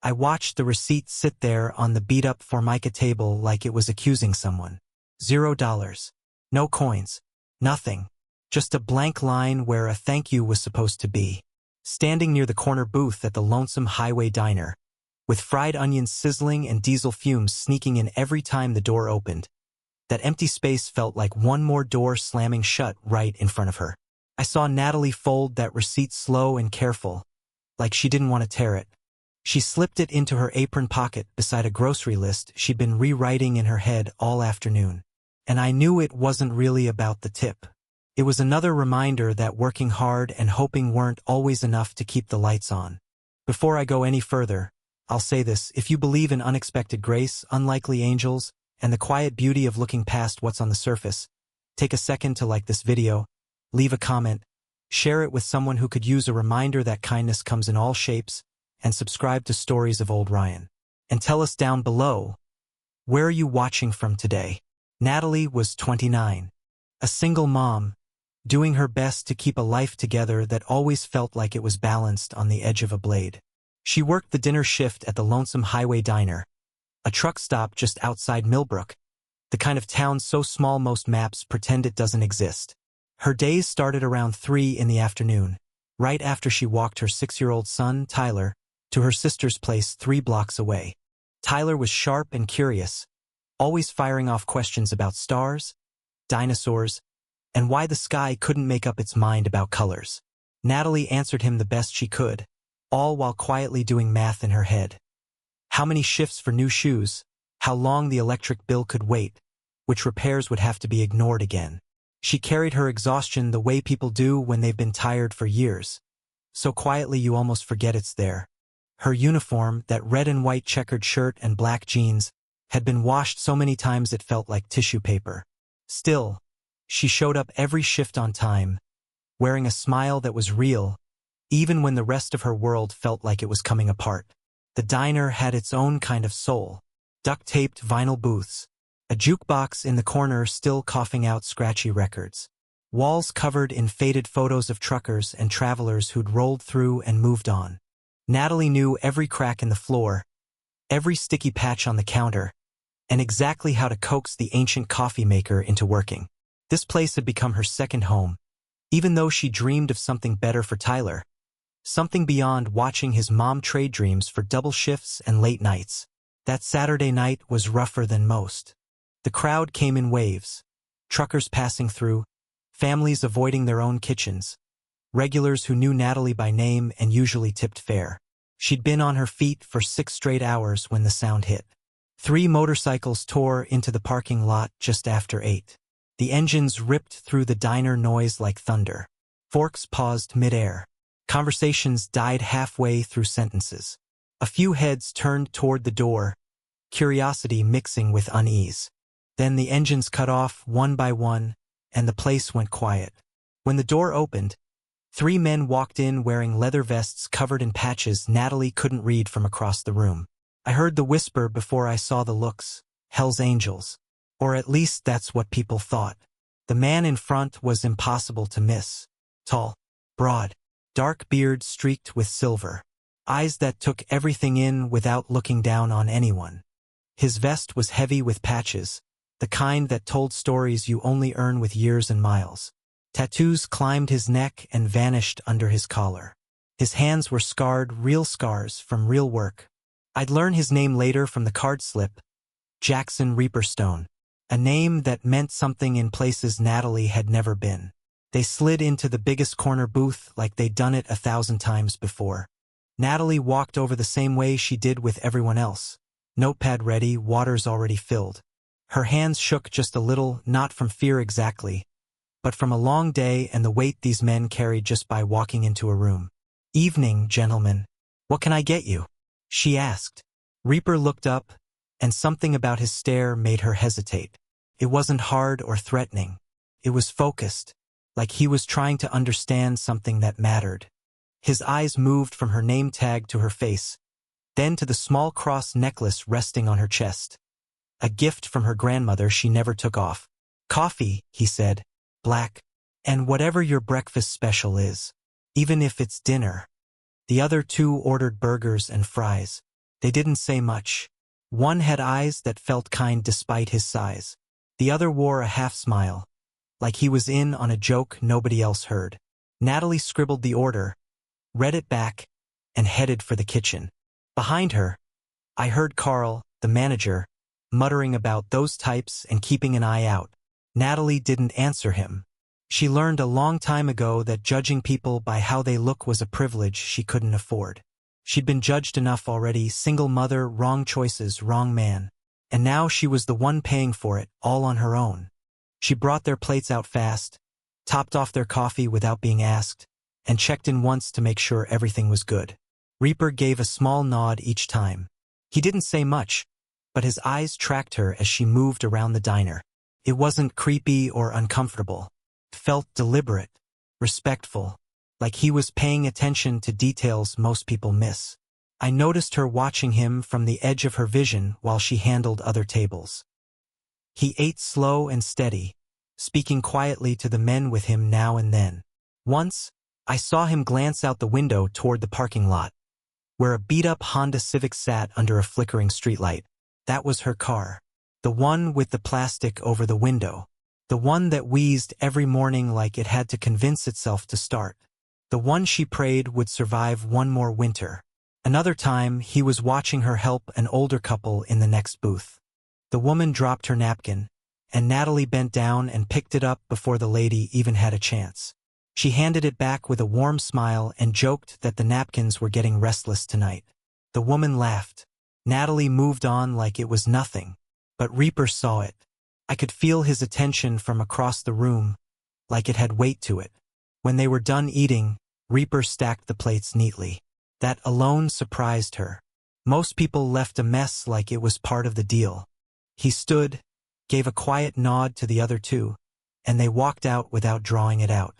I watched the receipt sit there on the beat-up Formica table like it was accusing someone. $0. No coins. Nothing. Just a blank line where a thank you was supposed to be. Standing near the corner booth at the lonesome highway diner, with fried onions sizzling and diesel fumes sneaking in every time the door opened, that empty space felt like one more door slamming shut right in front of her. I saw Natalie fold that receipt slow and careful, like she didn't want to tear it. She slipped it into her apron pocket beside a grocery list she'd been rewriting in her head all afternoon. And I knew it wasn't really about the tip. It was another reminder that working hard and hoping weren't always enough to keep the lights on. Before I go any further, I'll say this: if you believe in unexpected grace, unlikely angels, and the quiet beauty of looking past what's on the surface, take a second to like this video, leave a comment, share it with someone who could use a reminder that kindness comes in all shapes, and subscribe to Stories of Old Ryan. And tell us down below, where are you watching from today? Natalie was 29, a single mom, doing her best to keep a life together that always felt like it was balanced on the edge of a blade. She worked the dinner shift at the lonesome highway diner, a truck stop just outside Millbrook, the kind of town so small most maps pretend it doesn't exist. Her days started around 3 in the afternoon, right after she walked her 6-year-old son, Tyler, to her sister's place 3 blocks away. Tyler was sharp and curious, always firing off questions about stars, dinosaurs, and why the sky couldn't make up its mind about colors. Natalie answered him the best she could, all while quietly doing math in her head. How many shifts for new shoes, how long the electric bill could wait, which repairs would have to be ignored again. She carried her exhaustion the way people do when they've been tired for years, so quietly you almost forget it's there. Her uniform, that red and white checkered shirt and black jeans, had been washed so many times it felt like tissue paper. Still, she showed up every shift on time, wearing a smile that was real, even when the rest of her world felt like it was coming apart. The diner had its own kind of soul. Duct-taped vinyl booths, a jukebox in the corner still coughing out scratchy records, walls covered in faded photos of truckers and travelers who'd rolled through and moved on. Natalie knew every crack in the floor, every sticky patch on the counter, and exactly how to coax the ancient coffee maker into working. This place had become her second home, even though she dreamed of something better for Tyler, something beyond watching his mom trade dreams for double shifts and late nights. That Saturday night was rougher than most. The crowd came in waves, truckers passing through, families avoiding their own kitchens, regulars who knew Natalie by name and usually tipped fair. She'd been on her feet for 6 straight hours when the sound hit. 3 motorcycles tore into the parking lot just after 8. The engines ripped through the diner noise like thunder. Forks paused mid-air. Conversations died halfway through sentences. A few heads turned toward the door, curiosity mixing with unease. Then the engines cut off one by one, and the place went quiet. When the door opened, 3 men walked in wearing leather vests covered in patches Natalie couldn't read from across the room. I heard the whisper before I saw the looks. Hell's Angels. Or at least that's what people thought. The man in front was impossible to miss. Tall, broad, dark beard streaked with silver. Eyes that took everything in without looking down on anyone. His vest was heavy with patches, the kind that told stories you only earn with years and miles. Tattoos climbed his neck and vanished under his collar. His hands were scarred, real scars from real work. I'd learn his name later from the card slip. Jackson Reaperstone. A name that meant something in places Natalie had never been. They slid into the biggest corner booth like they'd done it 1,000 times before. Natalie walked over the same way she did with everyone else. Notepad ready, waters already filled. Her hands shook just a little, not from fear exactly, but from a long day and the weight these men carried just by walking into a room. "Evening, gentlemen. What can I get you?" she asked. Reaper looked up, and something about his stare made her hesitate. It wasn't hard or threatening. It was focused, like he was trying to understand something that mattered. His eyes moved from her name tag to her face, then to the small cross necklace resting on her chest. A gift from her grandmother she never took off. "Coffee," he said. "Black. And whatever your breakfast special is. Even if it's dinner." The other 2 ordered burgers and fries. They didn't say much. One had eyes that felt kind despite his size. The other wore a half-smile, like he was in on a joke nobody else heard. Natalie scribbled the order, read it back, and headed for the kitchen. Behind her, I heard Carl, the manager, muttering about those types and keeping an eye out. Natalie didn't answer him. She learned a long time ago that judging people by how they look was a privilege she couldn't afford. She'd been judged enough already, single mother, wrong choices, wrong man. And now she was the one paying for it, all on her own. She brought their plates out fast, topped off their coffee without being asked, and checked in once to make sure everything was good. Reaper gave a small nod each time. He didn't say much, but his eyes tracked her as she moved around the diner. It wasn't creepy or uncomfortable. It felt deliberate, respectful, like he was paying attention to details most people miss. I noticed her watching him from the edge of her vision while she handled other tables. He ate slow and steady, speaking quietly to the men with him now and then. Once, I saw him glance out the window toward the parking lot, where a beat-up Honda Civic sat under a flickering streetlight. That was her car. The one with the plastic over the window. The one that wheezed every morning like it had to convince itself to start. The one she prayed would survive one more winter. Another time, he was watching her help an older couple in the next booth. The woman dropped her napkin, and Natalie bent down and picked it up before the lady even had a chance. She handed it back with a warm smile and joked that the napkins were getting restless tonight. The woman laughed. Natalie moved on like it was nothing, but Reaper saw it. I could feel his attention from across the room, like it had weight to it. When they were done eating, Reaper stacked the plates neatly. That alone surprised her. Most people left a mess like it was part of the deal. He stood, gave a quiet nod to the other two, and they walked out without drawing it out.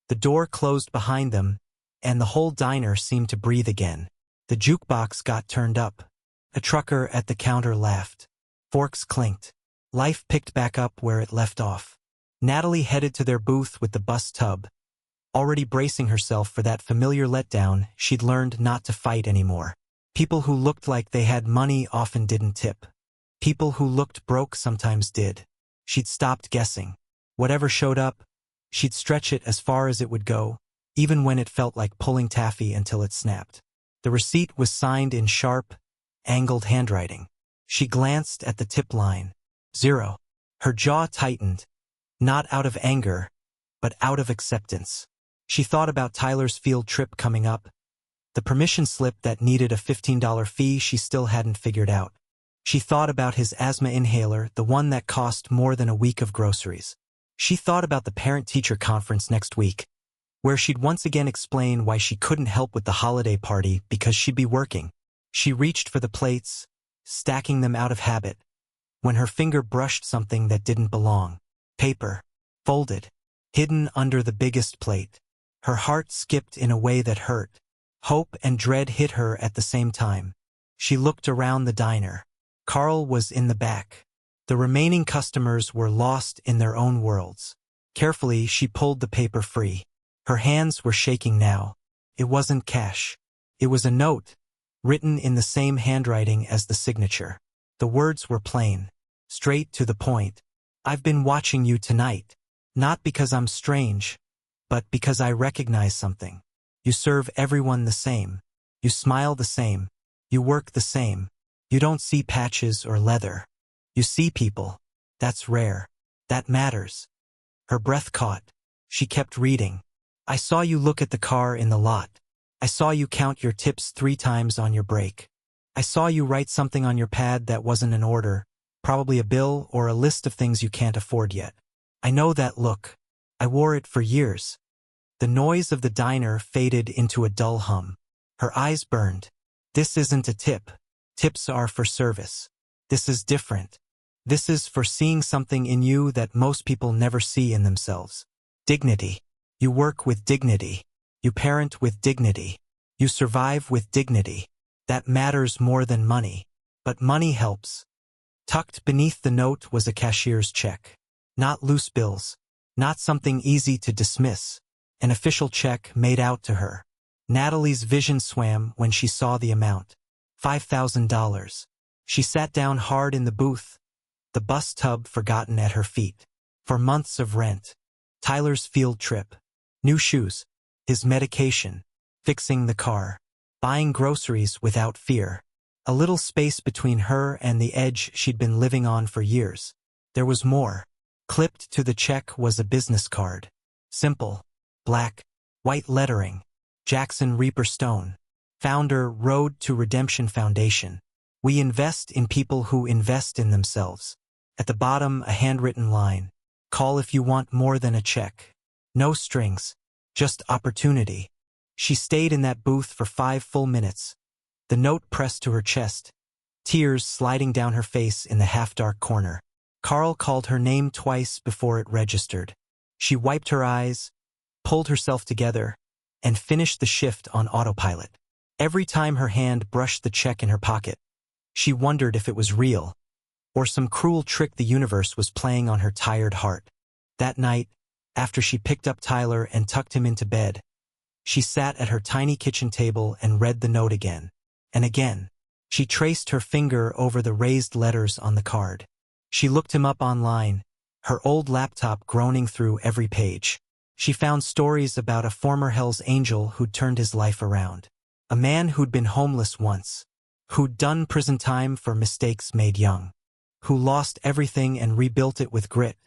The door closed behind them, and the whole diner seemed to breathe again. The jukebox got turned up. A trucker at the counter laughed. Forks clinked. Life picked back up where it left off. Natalie headed to their booth with the bus tub. Already bracing herself for that familiar letdown, she'd learned not to fight anymore. People who looked like they had money often didn't tip. People who looked broke sometimes did. She'd stopped guessing. Whatever showed up, she'd stretch it as far as it would go, even when it felt like pulling taffy until it snapped. The receipt was signed in sharp, angled handwriting. She glanced at the tip line. 0. Her jaw tightened, not out of anger, but out of acceptance. She thought about Tyler's field trip coming up, the permission slip that needed a $15 fee she still hadn't figured out. She thought about his asthma inhaler, the one that cost more than a week of groceries. She thought about the parent-teacher conference next week, where she'd once again explain why she couldn't help with the holiday party because she'd be working. She reached for the plates, stacking them out of habit, when her finger brushed something that didn't belong. Paper. Folded. Hidden under the biggest plate. Her heart skipped in a way that hurt. Hope and dread hit her at the same time. She looked around the diner. Carl was in the back. The remaining customers were lost in their own worlds. Carefully, she pulled the paper free. Her hands were shaking now. It wasn't cash. It was a note, written in the same handwriting as the signature. The words were plain, straight to the point. I've been watching you tonight. Not because I'm strange, but because I recognize something. You serve everyone the same. You smile the same. You work the same. You don't see patches or leather. You see people. That's rare. That matters. Her breath caught. She kept reading. I saw you look at the car in the lot. I saw you count your tips 3 times on your break. I saw you write something on your pad that wasn't an order, probably a bill or a list of things you can't afford yet. I know that look. I wore it for years. The noise of the diner faded into a dull hum. Her eyes burned. This isn't a tip. Tips are for service. This is different. This is for seeing something in you that most people never see in themselves. Dignity. You work with dignity. You parent with dignity. You survive with dignity. That matters more than money. But money helps. Tucked beneath the note was a cashier's check. Not loose bills. Not something easy to dismiss. An official check made out to her. Natalie's vision swam when she saw the amount. $5,000. She sat down hard in the booth, the bus tub forgotten at her feet. For months of rent, Tyler's field trip, new shoes, his medication, fixing the car, buying groceries without fear. A little space between her and the edge she'd been living on for years. There was more. Clipped to the check was a business card. Simple, black, white lettering. Jackson Reaper Stone. Founder, Road to Redemption Foundation. We invest in people who invest in themselves. At the bottom, a handwritten line. Call if you want more than a check. No strings, just opportunity. She stayed in that booth for 5 full minutes. The note pressed to her chest, tears sliding down her face in the half-dark corner. Carl called her name twice before it registered. She wiped her eyes, pulled herself together, and finished the shift on autopilot. Every time her hand brushed the check in her pocket, she wondered if it was real, or some cruel trick the universe was playing on her tired heart. That night, after she picked up Tyler and tucked him into bed, she sat at her tiny kitchen table and read the note again. And again, she traced her finger over the raised letters on the card. She looked him up online, her old laptop groaning through every page. She found stories about a former Hell's Angel who'd turned his life around. A man who'd been homeless once, who'd done prison time for mistakes made young, who lost everything and rebuilt it with grit,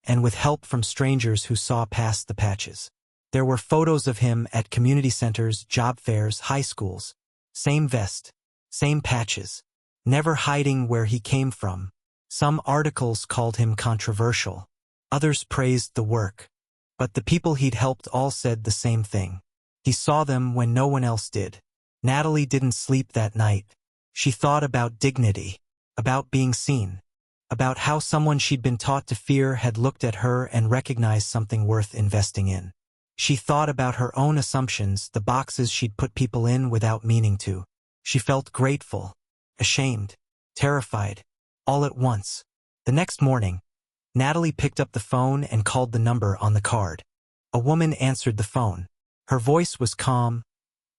and with help from strangers who saw past the patches. There were photos of him at community centers, job fairs, high schools. Same vest, same patches, never hiding where he came from. Some articles called him controversial. Others praised the work. But the people he'd helped all said the same thing. He saw them when no one else did. Natalie didn't sleep that night. She thought about dignity, about being seen, about how someone she'd been taught to fear had looked at her and recognized something worth investing in. She thought about her own assumptions, the boxes she'd put people in without meaning to. She felt grateful, ashamed, terrified, all at once. The next morning, Natalie picked up the phone and called the number on the card. A woman answered the phone. Her voice was calm,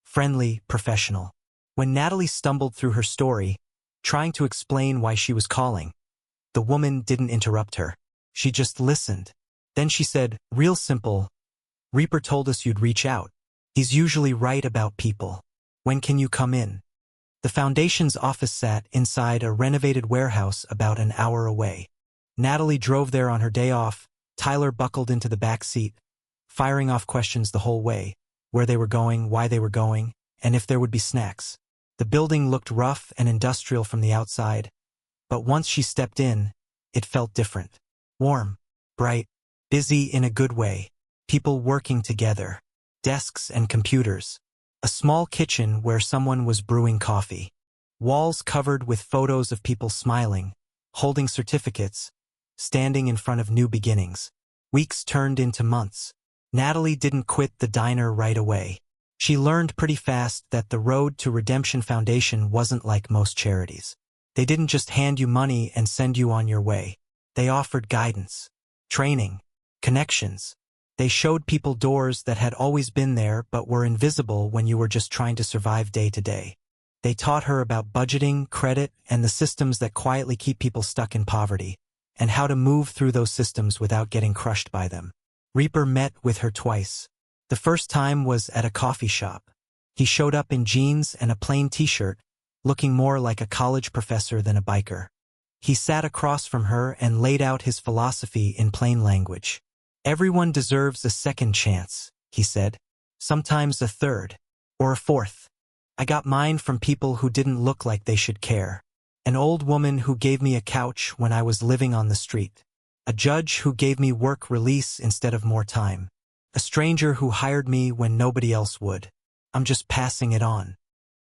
friendly, professional. When Natalie stumbled through her story, trying to explain why she was calling, the woman didn't interrupt her. She just listened. Then she said, "Real simple. Reaper told us you'd reach out. He's usually right about people. When can you come in?" The foundation's office sat inside a renovated warehouse about an hour away. Natalie drove there on her day off. Tyler buckled into the back seat, firing off questions the whole way, where they were going, why they were going, and if there would be snacks. The building looked rough and industrial from the outside, but once she stepped in, it felt different. Warm, bright, busy in a good way. People working together. Desks and computers. A small kitchen where someone was brewing coffee. Walls covered with photos of people smiling, holding certificates, standing in front of new beginnings. Weeks turned into months. Natalie didn't quit the diner right away. She learned pretty fast that the Road to Redemption Foundation wasn't like most charities. They didn't just hand you money and send you on your way. They offered guidance, training, connections. They showed people doors that had always been there but were invisible when you were just trying to survive day to day. They taught her about budgeting, credit, and the systems that quietly keep people stuck in poverty, and how to move through those systems without getting crushed by them. Reaper met with her twice. The first time was at a coffee shop. He showed up in jeans and a plain t-shirt, looking more like a college professor than a biker. He sat across from her and laid out his philosophy in plain language. "Everyone deserves a second chance," he said. "Sometimes a third, or a fourth. I got mine from people who didn't look like they should care. An old woman who gave me a couch when I was living on the street. A judge who gave me work release instead of more time. A stranger who hired me when nobody else would. I'm just passing it on."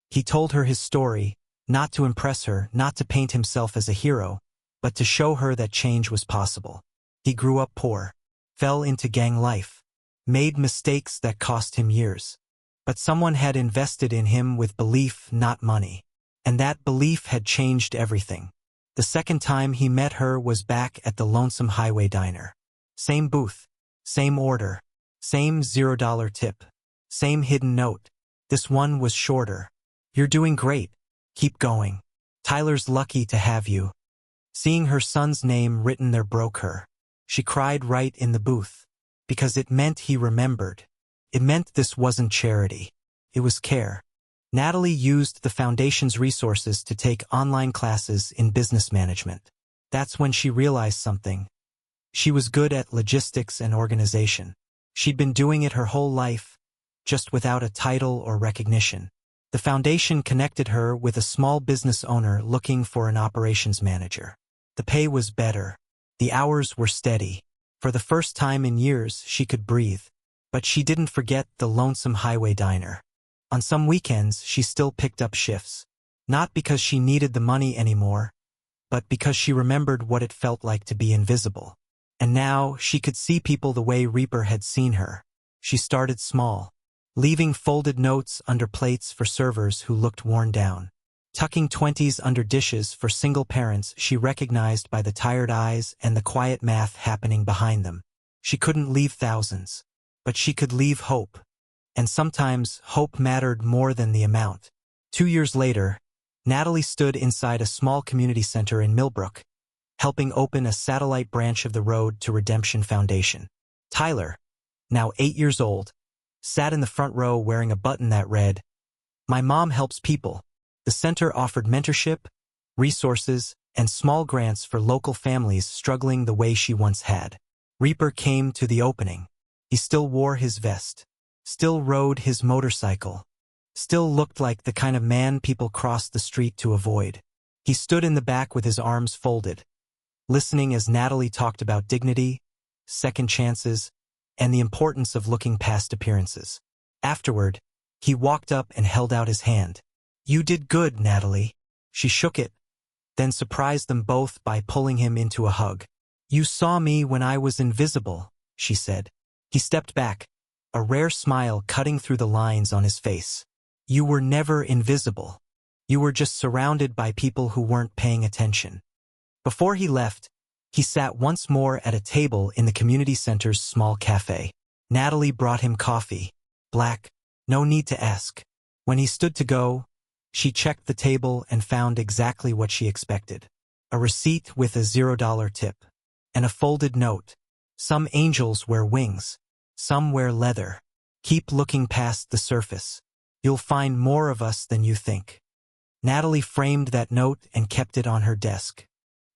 He told her his story, not to impress her, not to paint himself as a hero, but to show her that change was possible. He grew up poor, fell into gang life, made mistakes that cost him years. But someone had invested in him with belief, not money. And that belief had changed everything. The second time he met her was back at the Lonesome Highway Diner. Same booth, same order, same $0 tip, same hidden note. This one was shorter. "You're doing great. Keep going. Tyler's lucky to have you. Seeing her son's name written there broke her. She cried right in the booth. Because it meant he remembered. It meant this wasn't charity. It was care. Natalie used the foundation's resources to take online classes in business management. That's when she realized something. She was good at logistics and organization. She'd been doing it her whole life, just without a title or recognition. The foundation connected her with a small business owner looking for an operations manager. The pay was better. The hours were steady. For the first time in years, she could breathe. But she didn't forget the lonesome highway diner. On some weekends, she still picked up shifts. Not because she needed the money anymore, but because she remembered what it felt like to be invisible. And now, she could see people the way Reaper had seen her. She started small, leaving folded notes under plates for servers who looked worn down. Tucking 20s under dishes for single parents she recognized by the tired eyes and the quiet math happening behind them. She couldn't leave thousands, but she could leave hope. And sometimes, hope mattered more than the amount. 2 years later, Natalie stood inside a small community center in Millbrook, helping open a satellite branch of the Road to Redemption Foundation. Tyler, now 8 years old, sat in the front row wearing a button that read, "My mom helps people." The center offered mentorship, resources, and small grants for local families struggling the way she once had. Reaper came to the opening. He still wore his vest, still rode his motorcycle, still looked like the kind of man people crossed the street to avoid. He stood in the back with his arms folded, listening as Natalie talked about dignity, second chances, and the importance of looking past appearances. Afterward, he walked up and held out his hand. "You did good, Natalie." She shook it, then surprised them both by pulling him into a hug. "You saw me when I was invisible," she said. He stepped back, a rare smile cutting through the lines on his face. "You were never invisible. You were just surrounded by people who weren't paying attention." Before he left, he sat once more at a table in the community center's small cafe. Natalie brought him coffee, black, no need to ask. When he stood to go, she checked the table and found exactly what she expected. A receipt with a $0 tip. And a folded note. "Some angels wear wings. Some wear leather. Keep looking past the surface. You'll find more of us than you think." Natalie framed that note and kept it on her desk.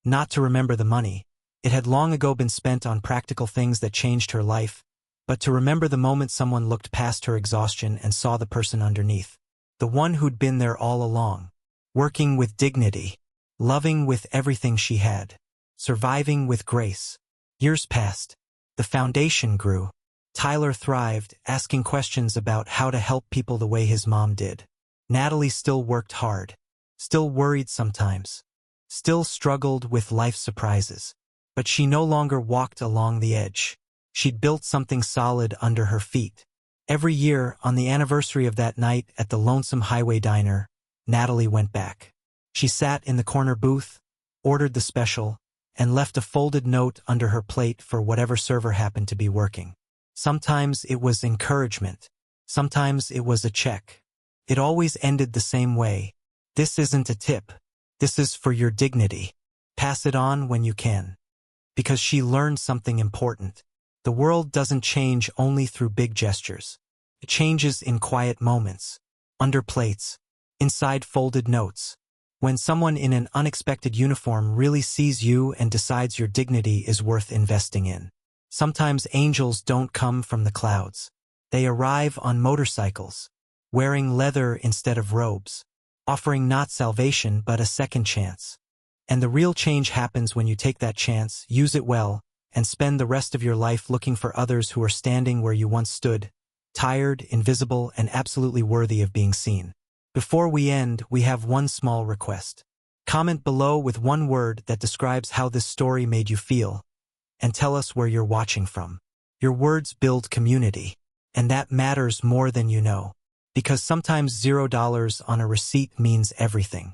Not to remember the money. It had long ago been spent on practical things that changed her life, but to remember the moment someone looked past her exhaustion and saw the person underneath. The one who'd been there all along, working with dignity, loving with everything she had, surviving with grace. Years passed. The foundation grew. Tyler thrived, asking questions about how to help people the way his mom did. Natalie still worked hard, still worried sometimes, still struggled with life surprises. But she no longer walked along the edge. She'd built something solid under her feet. Every year, on the anniversary of that night at the lonesome highway diner, Natalie went back. She sat in the corner booth, ordered the special, and left a folded note under her plate for whatever server happened to be working. Sometimes it was encouragement. Sometimes it was a check. It always ended the same way. "This isn't a tip. This is for your dignity. Pass it on when you can." Because she learned something important. The world doesn't change only through big gestures. It changes in quiet moments, under plates, inside folded notes. When someone in an unexpected uniform really sees you and decides your dignity is worth investing in. Sometimes angels don't come from the clouds. They arrive on motorcycles, wearing leather instead of robes, offering not salvation but a second chance. And the real change happens when you take that chance, use it well, and spend the rest of your life looking for others who are standing where you once stood, tired, invisible, and absolutely worthy of being seen. Before we end, we have one small request. Comment below with one word that describes how this story made you feel, and tell us where you're watching from. Your words build community, and that matters more than you know, because sometimes $0 on a receipt means everything.